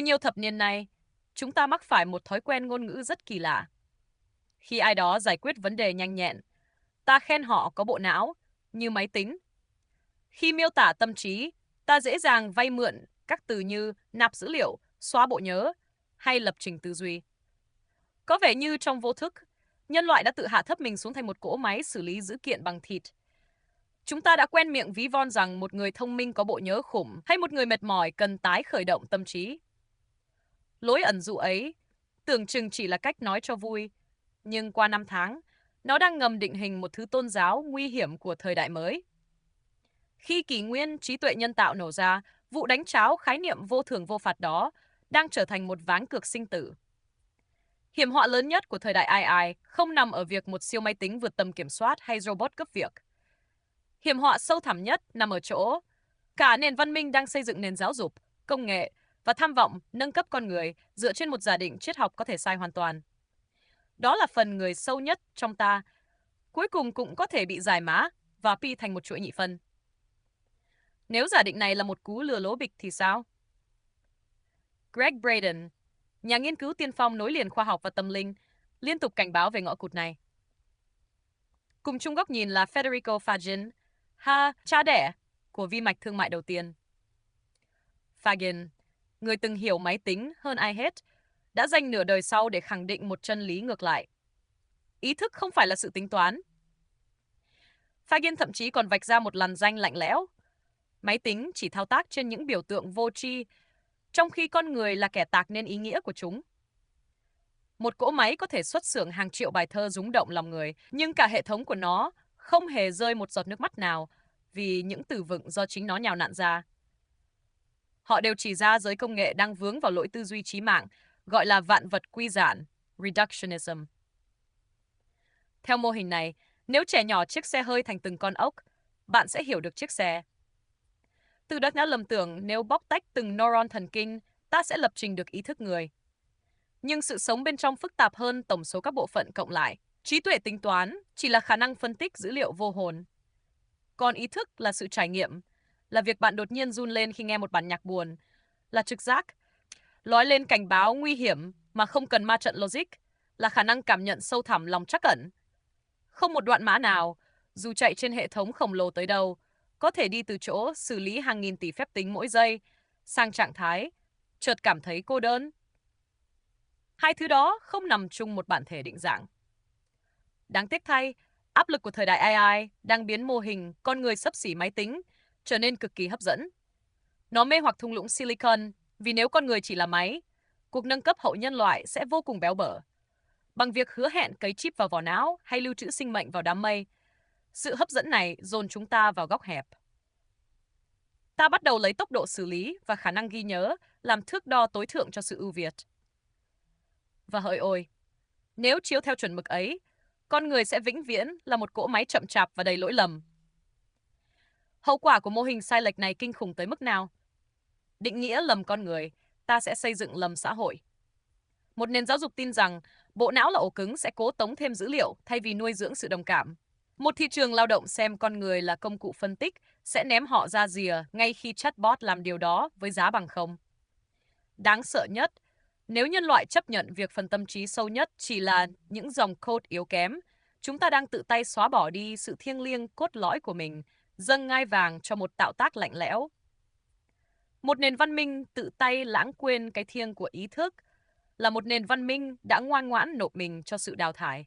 nhiều thập niên nay, chúng ta mắc phải một thói quen ngôn ngữ rất kỳ lạ. Khi ai đó giải quyết vấn đề nhanh nhẹn, ta khen họ có bộ não, như máy tính. Khi miêu tả tâm trí, ta dễ dàng vay mượn các từ như nạp dữ liệu, xóa bộ nhớ hay lập trình tư duy. Có vẻ như trong vô thức, nhân loại đã tự hạ thấp mình xuống thành một cỗ máy xử lý dữ kiện bằng thịt. Chúng ta đã quen miệng ví von rằng một người thông minh có bộ nhớ khủng hay một người mệt mỏi cần tái khởi động tâm trí. Lối ẩn dụ ấy tưởng chừng chỉ là cách nói cho vui, nhưng qua năm tháng, nó đang ngầm định hình một thứ tôn giáo nguy hiểm của thời đại mới. Khi kỷ nguyên trí tuệ nhân tạo nổ ra, vụ đánh tráo khái niệm vô thưởng vô phạt đó đang trở thành một ván cược sinh tử. Hiểm họa lớn nhất của thời đại AI không nằm ở việc một siêu máy tính vượt tầm kiểm soát hay robot cướp việc. Hiểm họa sâu thẳm nhất nằm ở chỗ cả nền văn minh đang xây dựng nền giáo dục, công nghệ và tham vọng nâng cấp con người dựa trên một giả định triết học có thể sai hoàn toàn. Đó là phần người sâu nhất trong ta, cuối cùng cũng có thể bị giải mã và pi thành một chuỗi nhị phân. Nếu giả định này là một cú lừa lố bịch thì sao? Greg Braden, nhà nghiên cứu tiên phong nối liền khoa học và tâm linh, liên tục cảnh báo về ngõ cụt này. Cùng chung góc nhìn là Federico Fagin, cha đẻ của vi mạch thương mại đầu tiên. Fagin, người từng hiểu máy tính hơn ai hết, đã dành nửa đời sau để khẳng định một chân lý ngược lại. Ý thức không phải là sự tính toán. Fagin thậm chí còn vạch ra một lằn ranh lạnh lẽo. Máy tính chỉ thao tác trên những biểu tượng vô tri, trong khi con người là kẻ tạc nên ý nghĩa của chúng. Một cỗ máy có thể xuất xưởng hàng triệu bài thơ rúng động lòng người, nhưng cả hệ thống của nó không hề rơi một giọt nước mắt nào vì những từ vựng do chính nó nhào nặn ra. Họ đều chỉ ra giới công nghệ đang vướng vào lỗi tư duy chí mạng, gọi là vạn vật quy giản, reductionism. Theo mô hình này, nếu trẻ nhỏ chiếc xe hơi thành từng con ốc, bạn sẽ hiểu được chiếc xe. Từ đó đã lầm tưởng nếu bóc tách từng neuron thần kinh, ta sẽ lập trình được ý thức người. Nhưng sự sống bên trong phức tạp hơn tổng số các bộ phận cộng lại. Trí tuệ tính toán chỉ là khả năng phân tích dữ liệu vô hồn. Còn ý thức là sự trải nghiệm, là việc bạn đột nhiên run lên khi nghe một bản nhạc buồn, là trực giác, lói lên cảnh báo nguy hiểm mà không cần ma trận logic, là khả năng cảm nhận sâu thẳm lòng trắc ẩn. Không một đoạn mã nào, dù chạy trên hệ thống khổng lồ tới đâu, có thể đi từ chỗ xử lý hàng nghìn tỷ phép tính mỗi giây sang trạng thái chợt cảm thấy cô đơn. Hai thứ đó không nằm chung một bản thể định dạng. Đáng tiếc thay, áp lực của thời đại AI đang biến mô hình con người xấp xỉ máy tính trở nên cực kỳ hấp dẫn. Nó mê hoặc thung lũng Silicon vì nếu con người chỉ là máy, cuộc nâng cấp hậu nhân loại sẽ vô cùng béo bở. Bằng việc hứa hẹn cấy chip vào vỏ não hay lưu trữ sinh mệnh vào đám mây, sự hấp dẫn này dồn chúng ta vào góc hẹp. Ta bắt đầu lấy tốc độ xử lý và khả năng ghi nhớ làm thước đo tối thượng cho sự ưu việt. Và hỡi ôi, nếu chiếu theo chuẩn mực ấy, con người sẽ vĩnh viễn là một cỗ máy chậm chạp và đầy lỗi lầm. Hậu quả của mô hình sai lệch này kinh khủng tới mức nào? Định nghĩa lầm con người, ta sẽ xây dựng lầm xã hội. Một nền giáo dục tin rằng bộ não là ổ cứng sẽ cố tống thêm dữ liệu thay vì nuôi dưỡng sự đồng cảm. Một thị trường lao động xem con người là công cụ phân tích sẽ ném họ ra rìa ngay khi chatbot làm điều đó với giá bằng không. Đáng sợ nhất, nếu nhân loại chấp nhận việc phần tâm trí sâu nhất chỉ là những dòng code yếu kém, chúng ta đang tự tay xóa bỏ đi sự thiêng liêng cốt lõi của mình, dâng ngai vàng cho một tạo tác lạnh lẽo. Một nền văn minh tự tay lãng quên cái thiêng của ý thức là một nền văn minh đã ngoan ngoãn nộp mình cho sự đào thải.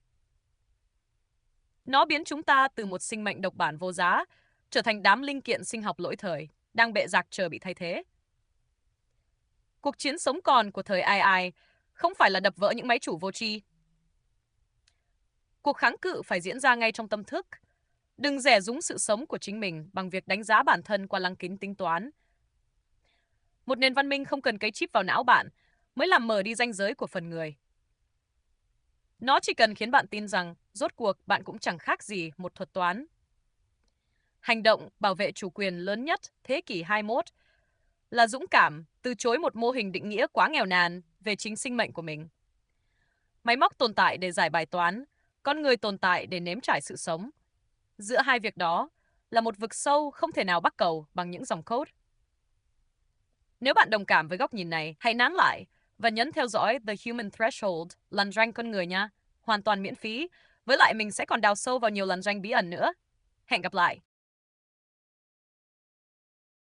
Nó biến chúng ta từ một sinh mệnh độc bản vô giá trở thành đám linh kiện sinh học lỗi thời, đang bệ rạc chờ bị thay thế. Cuộc chiến sống còn của thời AI không phải là đập vỡ những máy chủ vô tri. Cuộc kháng cự phải diễn ra ngay trong tâm thức. Đừng rẻ rúng sự sống của chính mình bằng việc đánh giá bản thân qua lăng kính tính toán. Một nền văn minh không cần cấy chip vào não bạn mới làm mờ đi ranh giới của phần người. Nó chỉ cần khiến bạn tin rằng rốt cuộc bạn cũng chẳng khác gì một thuật toán. Hành động bảo vệ chủ quyền lớn nhất thế kỷ 21 là dũng cảm từ chối một mô hình định nghĩa quá nghèo nàn về chính sinh mệnh của mình. Máy móc tồn tại để giải bài toán, con người tồn tại để nếm trải sự sống. Giữa hai việc đó là một vực sâu không thể nào bắc cầu bằng những dòng code. Nếu bạn đồng cảm với góc nhìn này, hãy nán lại và nhấn theo dõi The Human Threshold, lằn ranh con người nha. Hoàn toàn miễn phí. Với lại mình sẽ còn đào sâu vào nhiều lằn ranh bí ẩn nữa. Hẹn gặp lại!